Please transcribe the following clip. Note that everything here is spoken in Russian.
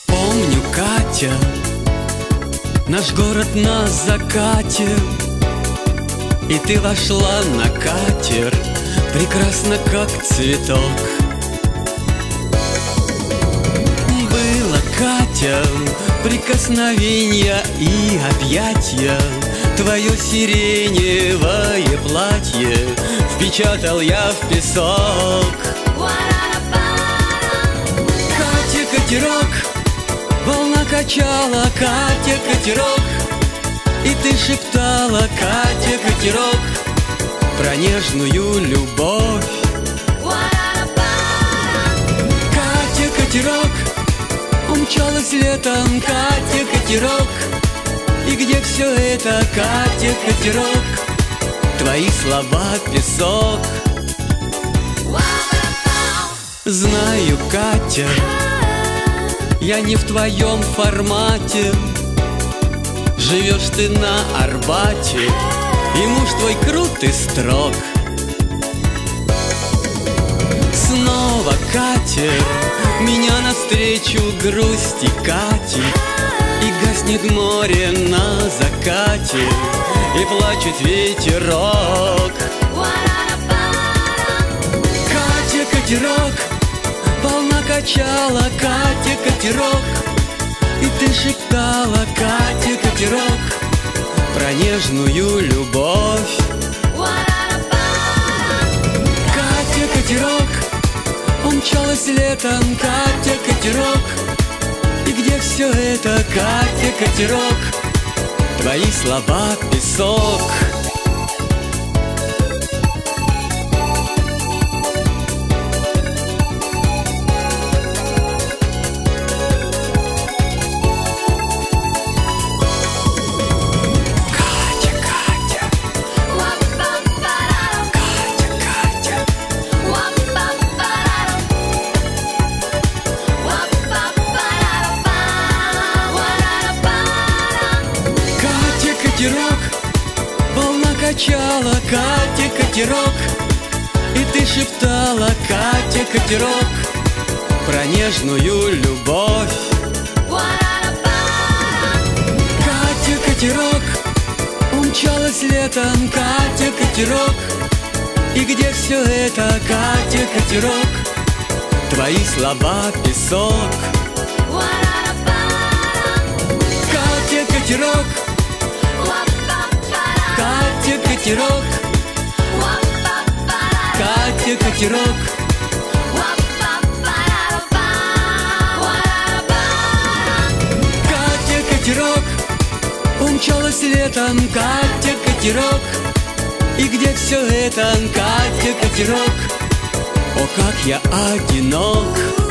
Помню, Катя, наш город на закате, и ты вошла на катер, прекрасно как цветок. Было, Катя, прикосновенья и объятья, твое сиреневое платье впечатал я в песок. Катя, катерок, волна качала, Катя, катерок, и ты шептала, Катя, катерок, про нежную любовь. Катя, катерок, умчалась летом, Катя, катерок, и где все это, Катя, катерок, твои слова песок. Знаю, Катя, я не в твоем формате, живешь ты на Арбате, и муж твой крут и строг. Снова катер меня навстречу грусти катит, и гаснет море на закате, и плачет ветерок. Катя, катерок, волна качала, Катя, катерок, и ты шептала, Катя, катерок, про нежную любовь. Катя, катерок, умчалась летом, Катя, катерок, и где все это, Катя, катерок, твои слова песок. Катерок, волна качала, Катя, катерок, и ты шептала, Катя, катерок, про нежную любовь. Катя, катерок, умчалась летом, Катя, катерок, и где все это, Катя, катерок, твои слова песок. Катя, катерок, Катя, катерок, Катя, катерок, Катя, катерок, умчалась летом, Катя, катерок, и где все это, Катя, катерок, о, как я одинок.